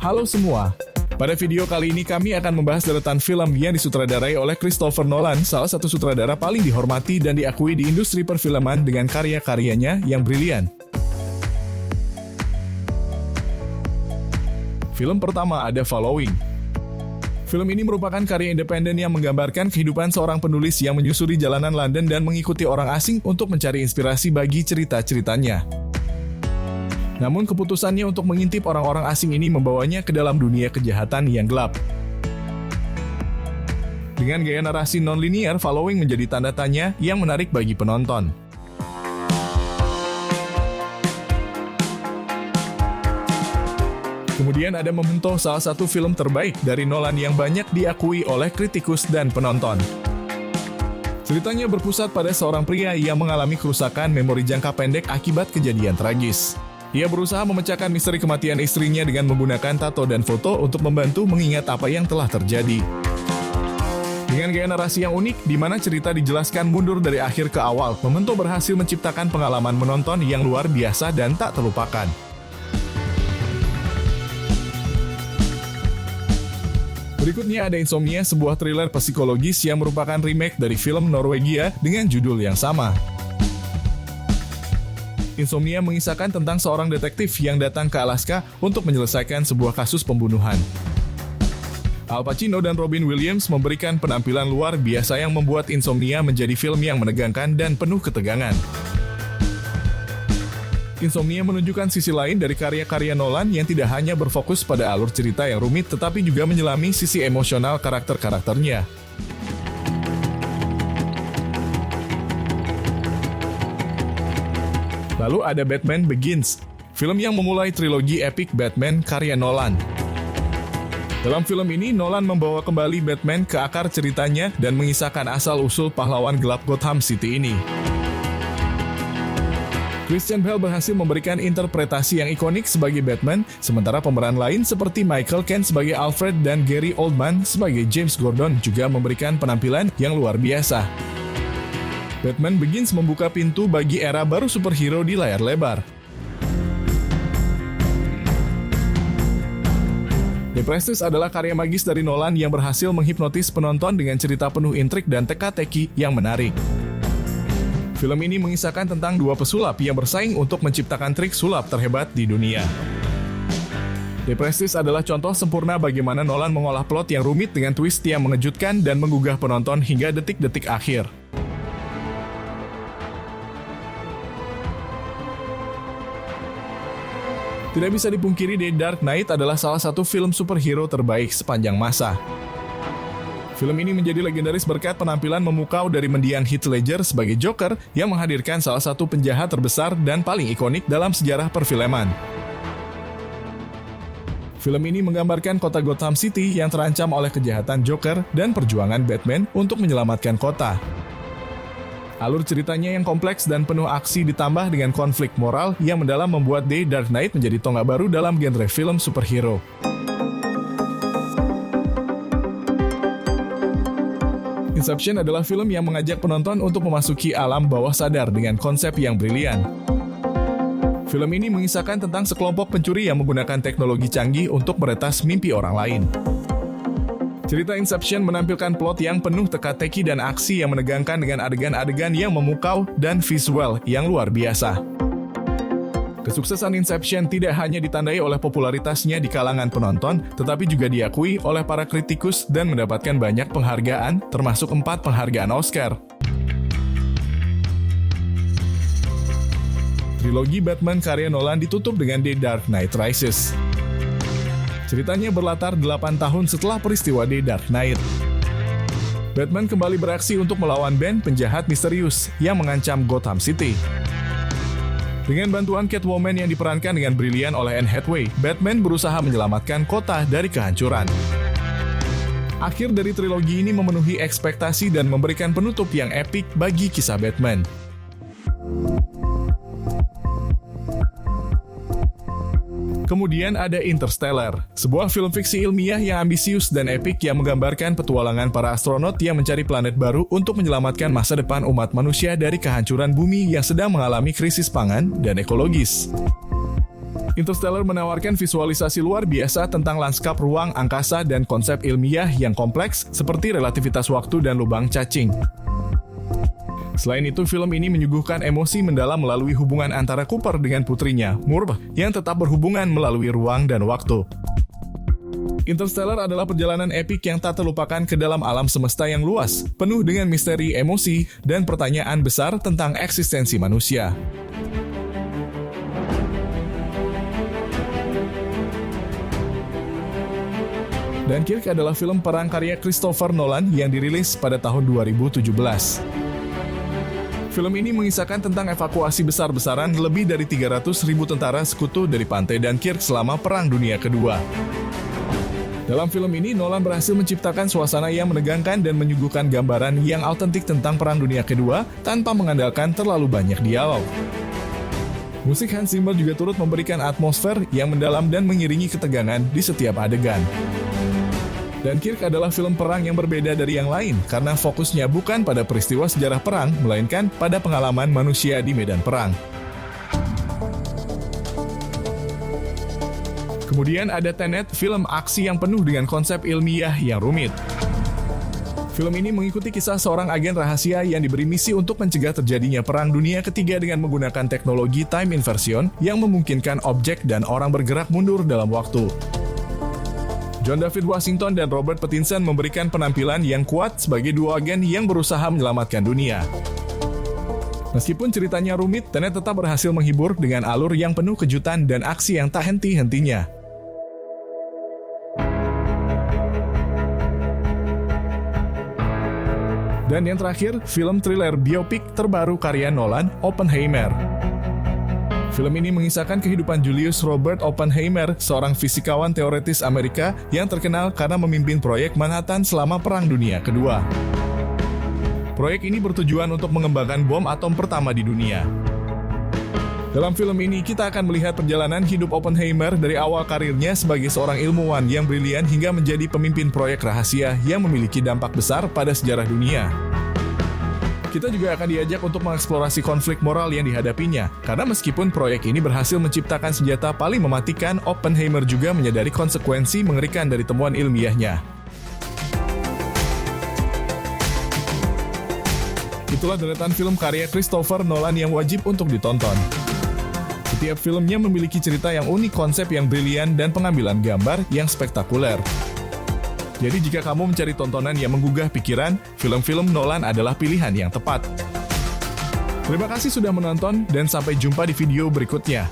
Halo semua, pada video kali ini kami akan membahas deretan film yang disutradarai oleh Christopher Nolan, salah satu sutradara paling dihormati dan diakui di industri perfilman dengan karya-karyanya yang brilian. Film pertama ada Following. Film ini merupakan karya independen yang menggambarkan kehidupan seorang penulis yang menyusuri jalanan London dan mengikuti orang asing untuk mencari inspirasi bagi cerita-ceritanya. Namun keputusannya untuk mengintip orang-orang asing ini membawanya ke dalam dunia kejahatan yang gelap. Dengan gaya narasi non-linear, Following menjadi tanda tanya yang menarik bagi penonton. Kemudian ada Memento, salah satu film terbaik dari Nolan yang banyak diakui oleh kritikus dan penonton. Ceritanya berpusat pada seorang pria yang mengalami kerusakan memori jangka pendek akibat kejadian tragis. Ia berusaha memecahkan misteri kematian istrinya dengan menggunakan tato dan foto untuk membantu mengingat apa yang telah terjadi. Dengan gaya narasi yang unik, di mana cerita dijelaskan mundur dari akhir ke awal, Memento berhasil menciptakan pengalaman menonton yang luar biasa dan tak terlupakan. Berikutnya ada Insomnia, sebuah thriller psikologis yang merupakan remake dari film Norwegia dengan judul yang sama. Insomnia mengisahkan tentang seorang detektif yang datang ke Alaska untuk menyelesaikan sebuah kasus pembunuhan. Al Pacino dan Robin Williams memberikan penampilan luar biasa yang membuat Insomnia menjadi film yang menegangkan dan penuh ketegangan. Insomnia menunjukkan sisi lain dari karya-karya Nolan yang tidak hanya berfokus pada alur cerita yang rumit tetapi juga menyelami sisi emosional karakter-karakternya. Lalu ada Batman Begins, film yang memulai trilogi epik Batman karya Nolan. Dalam film ini, Nolan membawa kembali Batman ke akar ceritanya dan mengisahkan asal-usul pahlawan gelap Gotham City ini. Christian Bale berhasil memberikan interpretasi yang ikonik sebagai Batman, sementara pemeran lain seperti Michael Caine sebagai Alfred dan Gary Oldman sebagai James Gordon juga memberikan penampilan yang luar biasa. Batman Begins membuka pintu bagi era baru superhero di layar lebar. The Prestige adalah karya magis dari Nolan yang berhasil menghipnotis penonton dengan cerita penuh intrik dan teka-teki yang menarik. Film ini mengisahkan tentang dua pesulap yang bersaing untuk menciptakan trik sulap terhebat di dunia. The Prestige adalah contoh sempurna bagaimana Nolan mengolah plot yang rumit dengan twist yang mengejutkan dan menggugah penonton hingga detik-detik akhir. Tidak bisa dipungkiri, The Dark Knight adalah salah satu film superhero terbaik sepanjang masa. Film ini menjadi legendaris berkat penampilan memukau dari mendiang Heath Ledger sebagai Joker yang menghadirkan salah satu penjahat terbesar dan paling ikonik dalam sejarah perfilman. Film ini menggambarkan kota Gotham City yang terancam oleh kejahatan Joker dan perjuangan Batman untuk menyelamatkan kota. Alur ceritanya yang kompleks dan penuh aksi ditambah dengan konflik moral yang mendalam membuat The Dark Knight menjadi tonggak baru dalam genre film superhero. Inception adalah film yang mengajak penonton untuk memasuki alam bawah sadar dengan konsep yang brilian. Film ini mengisahkan tentang sekelompok pencuri yang menggunakan teknologi canggih untuk meretas mimpi orang lain. Cerita Inception menampilkan plot yang penuh teka-teki dan aksi yang menegangkan dengan adegan-adegan yang memukau dan visual yang luar biasa. Kesuksesan Inception tidak hanya ditandai oleh popularitasnya di kalangan penonton, tetapi juga diakui oleh para kritikus dan mendapatkan banyak penghargaan, termasuk 4 penghargaan Oscar. Trilogi Batman karya Nolan ditutup dengan The Dark Knight Rises. Ceritanya berlatar 8 tahun setelah peristiwa The Dark Knight. Batman kembali beraksi untuk melawan band penjahat misterius yang mengancam Gotham City. Dengan bantuan Catwoman yang diperankan dengan brilian oleh Anne Hathaway, Batman berusaha menyelamatkan kota dari kehancuran. Akhir dari trilogi ini memenuhi ekspektasi dan memberikan penutup yang epik bagi kisah Batman. Kemudian ada Interstellar, sebuah film fiksi ilmiah yang ambisius dan epik yang menggambarkan petualangan para astronot yang mencari planet baru untuk menyelamatkan masa depan umat manusia dari kehancuran bumi yang sedang mengalami krisis pangan dan ekologis. Interstellar menawarkan visualisasi luar biasa tentang lanskap ruang angkasa dan konsep ilmiah yang kompleks seperti relativitas waktu dan lubang cacing. Selain itu, film ini menyuguhkan emosi mendalam melalui hubungan antara Cooper dengan putrinya, Murph, yang tetap berhubungan melalui ruang dan waktu. Interstellar adalah perjalanan epik yang tak terlupakan ke dalam alam semesta yang luas, penuh dengan misteri, emosi, dan pertanyaan besar tentang eksistensi manusia. Dunkirk adalah film perang karya Christopher Nolan yang dirilis pada tahun 2017. Film ini mengisahkan tentang evakuasi besar-besaran lebih dari 300.000 tentara sekutu dari pantai Dunkirk selama Perang Dunia Kedua. Dalam film ini, Nolan berhasil menciptakan suasana yang menegangkan dan menyuguhkan gambaran yang autentik tentang Perang Dunia Kedua tanpa mengandalkan terlalu banyak dialog. Musik Hans Zimmer juga turut memberikan atmosfer yang mendalam dan mengiringi ketegangan di setiap adegan. Dunkirk adalah film perang yang berbeda dari yang lain karena fokusnya bukan pada peristiwa sejarah perang, melainkan pada pengalaman manusia di medan perang. Kemudian ada Tenet, film aksi yang penuh dengan konsep ilmiah yang rumit. Film ini mengikuti kisah seorang agen rahasia yang diberi misi untuk mencegah terjadinya Perang Dunia Ketiga dengan menggunakan teknologi time inversion yang memungkinkan objek dan orang bergerak mundur dalam waktu. John David Washington dan Robert Pattinson memberikan penampilan yang kuat sebagai dua agen yang berusaha menyelamatkan dunia. Meskipun ceritanya rumit, Tenet tetap berhasil menghibur dengan alur yang penuh kejutan dan aksi yang tak henti-hentinya. Dan yang terakhir, film thriller biopik terbaru karya Nolan, Oppenheimer. Film ini mengisahkan kehidupan Julius Robert Oppenheimer, seorang fisikawan teoretis Amerika yang terkenal karena memimpin proyek Manhattan selama Perang Dunia Kedua. Proyek ini bertujuan untuk mengembangkan bom atom pertama di dunia. Dalam film ini, kita akan melihat perjalanan hidup Oppenheimer dari awal karirnya sebagai seorang ilmuwan yang brilian hingga menjadi pemimpin proyek rahasia yang memiliki dampak besar pada sejarah dunia. Kita juga akan diajak untuk mengeksplorasi konflik moral yang dihadapinya, karena meskipun proyek ini berhasil menciptakan senjata paling mematikan, Oppenheimer juga menyadari konsekuensi mengerikan dari temuan ilmiahnya. Itulah deretan film karya Christopher Nolan yang wajib untuk ditonton. Setiap filmnya memiliki cerita yang unik, konsep yang brilian, dan pengambilan gambar yang spektakuler. Jadi jika kamu mencari tontonan yang menggugah pikiran, film-film Nolan adalah pilihan yang tepat. Terima kasih sudah menonton dan sampai jumpa di video berikutnya.